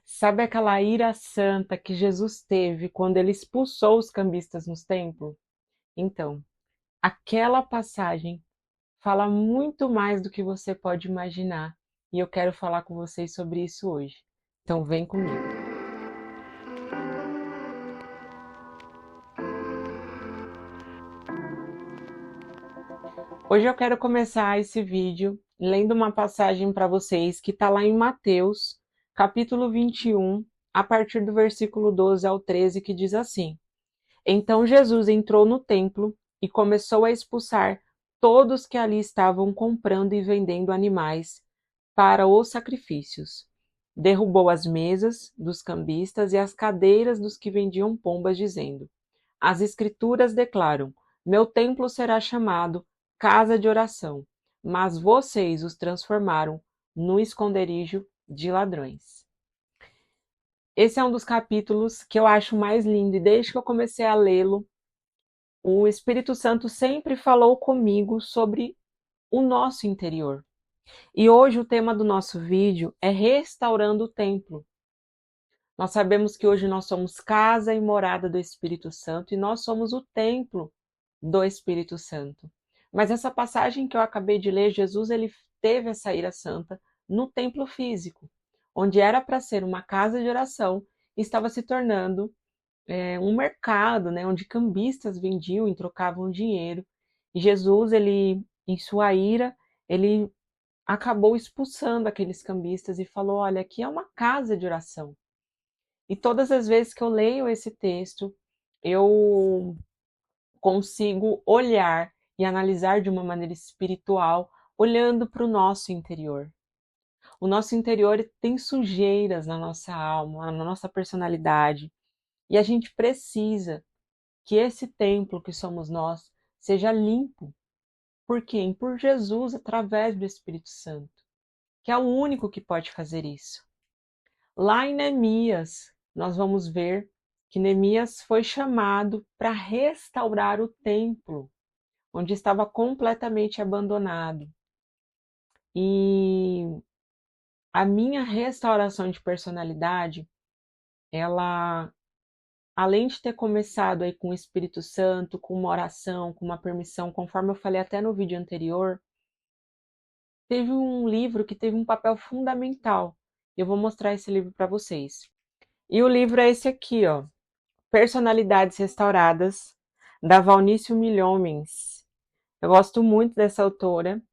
Sabe aquela ira santa que Jesus teve quando ele expulsou os cambistas nos templos? Então, aquela passagem fala muito mais do que você pode imaginar, e eu quero falar com vocês sobre isso hoje. Então, vem comigo. Hoje eu quero começar esse vídeo lendo uma passagem para vocês que está lá em Mateus, capítulo 21, a partir do versículo 12 ao 13, que diz assim: Então Jesus entrou no templo e começou a expulsar todos que ali estavam comprando e vendendo animais para os sacrifícios. Derrubou as mesas dos cambistas e as cadeiras dos que vendiam pombas, dizendo: As Escrituras declaram: Meu templo será chamado casa de oração, mas vocês os transformaram no esconderijo de ladrões. Esse é um dos capítulos que eu acho mais lindo, e desde que eu comecei a lê-lo, o Espírito Santo sempre falou comigo sobre o nosso interior. E hoje o tema do nosso vídeo é restaurando o templo. Nós sabemos que hoje nós somos casa e morada do Espírito Santo e nós somos o templo do Espírito Santo. Mas essa passagem que eu acabei de ler, Jesus ele teve essa ira santa no templo físico, onde era para ser uma casa de oração, estava se tornando um mercado, né, onde cambistas vendiam e trocavam dinheiro. E Jesus, ele, em sua ira, ele acabou expulsando aqueles cambistas e falou: Olha, aqui é uma casa de oração. E todas as vezes que eu leio esse texto, eu consigo olhar e analisar de uma maneira espiritual, olhando para o nosso interior. O nosso interior tem sujeiras na nossa alma, na nossa personalidade, e a gente precisa que esse templo que somos nós seja limpo. Por quem? Por Jesus, através do Espírito Santo, que é o único que pode fazer isso. Lá em Neemias, nós vamos ver que Neemias foi chamado para restaurar o templo, onde estava completamente abandonado. E a minha restauração de personalidade, ela, além de ter começado aí com o Espírito Santo, com uma oração, com uma permissão, conforme eu falei até no vídeo anterior, teve um livro que teve um papel fundamental. Eu vou mostrar esse livro para vocês. E o livro é esse aqui, ó. Personalidades Restauradas, da Valnício Milhomens. Eu gosto muito dessa autora.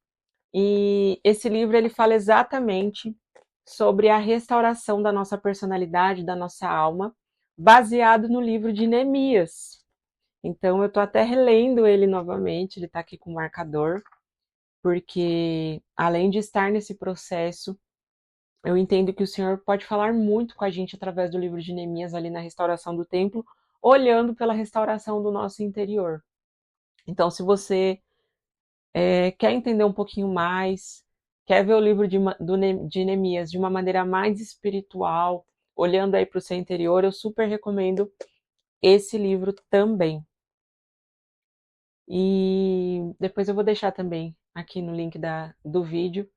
E esse livro ele fala exatamente sobre a restauração da nossa personalidade, da nossa alma, baseado no livro de Neemias. Então eu estou até relendo ele novamente, ele está aqui com marcador, porque além de estar nesse processo, eu entendo que o Senhor pode falar muito com a gente através do livro de Neemias ali na restauração do templo, olhando pela restauração do nosso interior. Então, se você quer entender um pouquinho mais, quer ver o livro de Neemias de uma maneira mais espiritual, olhando aí para o seu interior, eu super recomendo esse livro também. E depois eu vou deixar também aqui no link do vídeo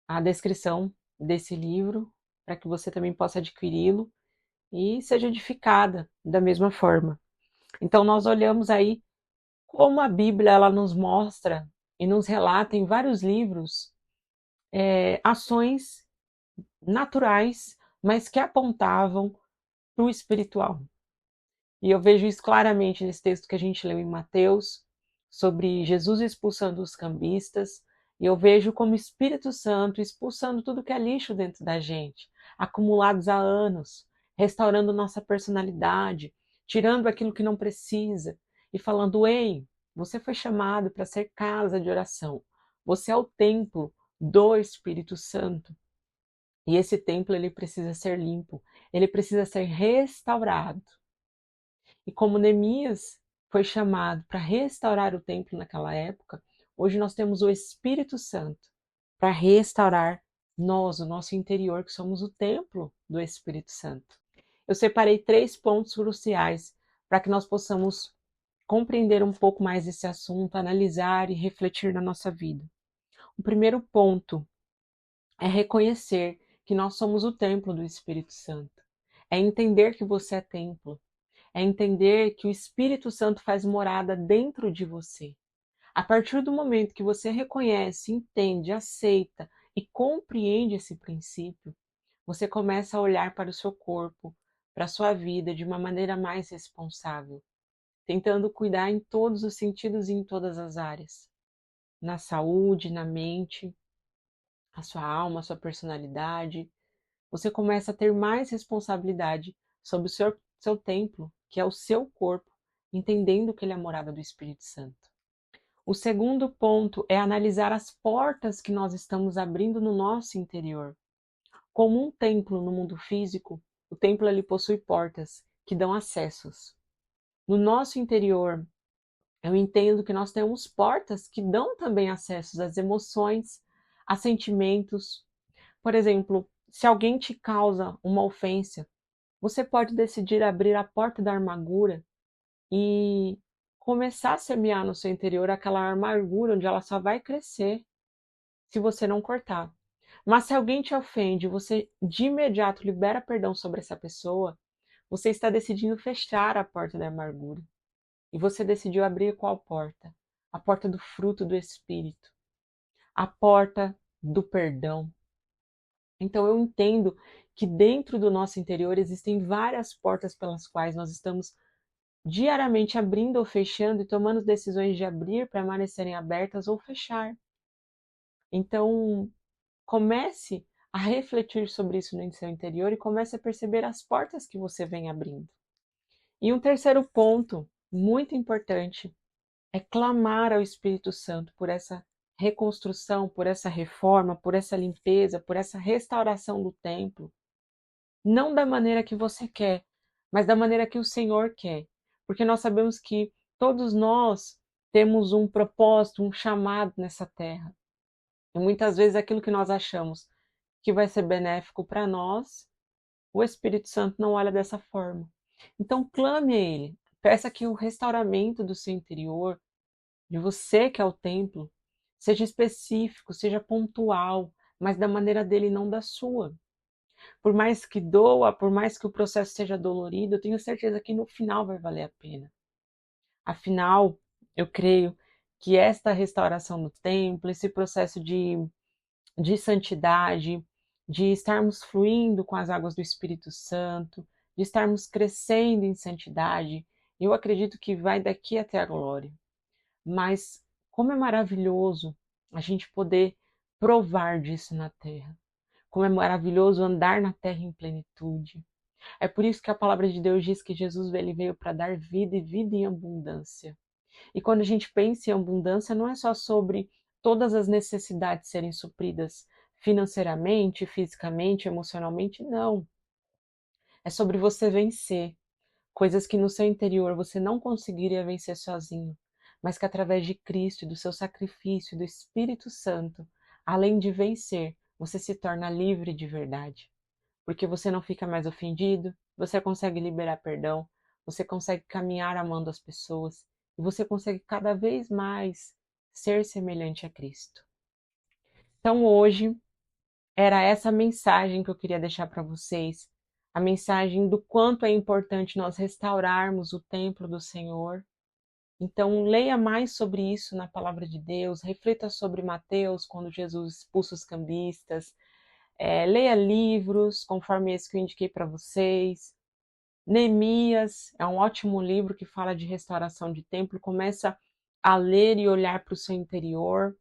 a descrição desse livro, para que você também possa adquiri-lo e seja edificada da mesma forma. Então nós olhamos aí como a Bíblia ela nos mostra e nos relata em vários livros ações naturais, mas que apontavam para o espiritual. E eu vejo isso claramente nesse texto que a gente leu em Mateus, sobre Jesus expulsando os cambistas, e eu vejo como o Espírito Santo expulsando tudo que é lixo dentro da gente, acumulados há anos, restaurando nossa personalidade, tirando aquilo que não precisa e falando: ei, você foi chamado para ser casa de oração, você é o templo do Espírito Santo. E esse templo ele precisa ser limpo, ele precisa ser restaurado. E como Neemias foi chamado para restaurar o templo naquela época, hoje nós temos o Espírito Santo para restaurar nós, o nosso interior, que somos o templo do Espírito Santo. Eu separei 3 pontos cruciais para que nós possamos compreender um pouco mais esse assunto, analisar e refletir na nossa vida. O primeiro ponto é reconhecer que nós somos o templo do Espírito Santo. É entender que você é templo. É entender que o Espírito Santo faz morada dentro de você. A partir do momento que você reconhece, entende, aceita e compreende esse princípio, você começa a olhar para o seu corpo, para a sua vida de uma maneira mais responsável, tentando cuidar em todos os sentidos e em todas as áreas. Na saúde, na mente, a sua alma, a sua personalidade. Você começa a ter mais responsabilidade sobre o seu templo, que é o seu corpo, entendendo que ele é a morada do Espírito Santo. O segundo ponto é analisar as portas que nós estamos abrindo no nosso interior. Como um templo no mundo físico, o templo ele possui portas que dão acessos. No nosso interior, eu entendo que nós temos portas que dão também acessos às emoções, a sentimentos. Por exemplo, se alguém te causa uma ofensa, você pode decidir abrir a porta da amargura e começar a semear no seu interior aquela amargura onde ela só vai crescer se você não cortar. Mas se alguém te ofende, você de imediato libera perdão sobre essa pessoa, você está decidindo fechar a porta da amargura. E você decidiu abrir qual porta? A porta do fruto do Espírito, a porta do perdão. Então eu entendo que dentro do nosso interior existem várias portas pelas quais nós estamos diariamente abrindo ou fechando e tomando decisões de abrir, permanecerem abertas ou fechar. Então, comece a refletir sobre isso no seu interior e comece a perceber as portas que você vem abrindo. E um terceiro ponto, muito importante, é clamar ao Espírito Santo por essa reconstrução, por essa reforma, por essa limpeza, por essa restauração do templo. Não da maneira que você quer, mas da maneira que o Senhor quer. Porque nós sabemos que todos nós temos um propósito, um chamado nessa terra. E muitas vezes aquilo que nós achamos que vai ser benéfico para nós, o Espírito Santo não olha dessa forma. Então clame a Ele, peça que o restauramento do seu interior, de você que é o templo, seja específico, seja pontual, mas da maneira dele, não da sua. Por mais que doa, por mais que o processo seja dolorido, eu tenho certeza que no final vai valer a pena. Afinal, eu creio que esta restauração do templo, esse processo de santidade, de estarmos fluindo com as águas do Espírito Santo, de estarmos crescendo em santidade, eu acredito que vai daqui até a glória. Mas como é maravilhoso a gente poder provar disso na terra. Como é maravilhoso andar na terra em plenitude. É por isso que a palavra de Deus diz que Jesus ele veio para dar vida e vida em abundância. E quando a gente pensa em abundância, não é só sobre todas as necessidades serem supridas financeiramente, fisicamente, emocionalmente, não. É sobre você vencer coisas que no seu interior você não conseguiria vencer sozinho, mas que através de Cristo e do seu sacrifício, do Espírito Santo, além de vencer, você se torna livre de verdade. Porque você não fica mais ofendido, você consegue liberar perdão, você consegue caminhar amando as pessoas e você consegue cada vez mais ser semelhante a Cristo. Então hoje era essa mensagem que eu queria deixar para vocês, a mensagem do quanto é importante nós restaurarmos o templo do Senhor. Então leia mais sobre isso na palavra de Deus, reflita sobre Mateus, quando Jesus expulsa os cambistas, leia livros, conforme esse que eu indiquei para vocês. Neemias é um ótimo livro que fala de restauração de templo. Começa a ler e olhar para o seu interior.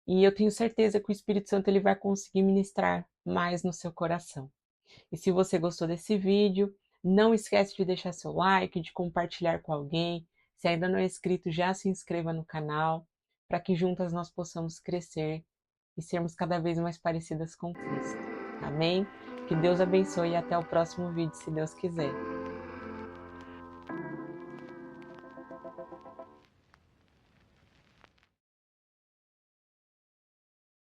E eu tenho certeza que o Espírito Santo ele vai conseguir ministrar mais no seu coração. E se você gostou desse vídeo, não esquece de deixar seu like, de compartilhar com alguém. Se ainda não é inscrito, já se inscreva no canal, para que juntas nós possamos crescer e sermos cada vez mais parecidas com Cristo. Amém? Que Deus abençoe e até o próximo vídeo, se Deus quiser.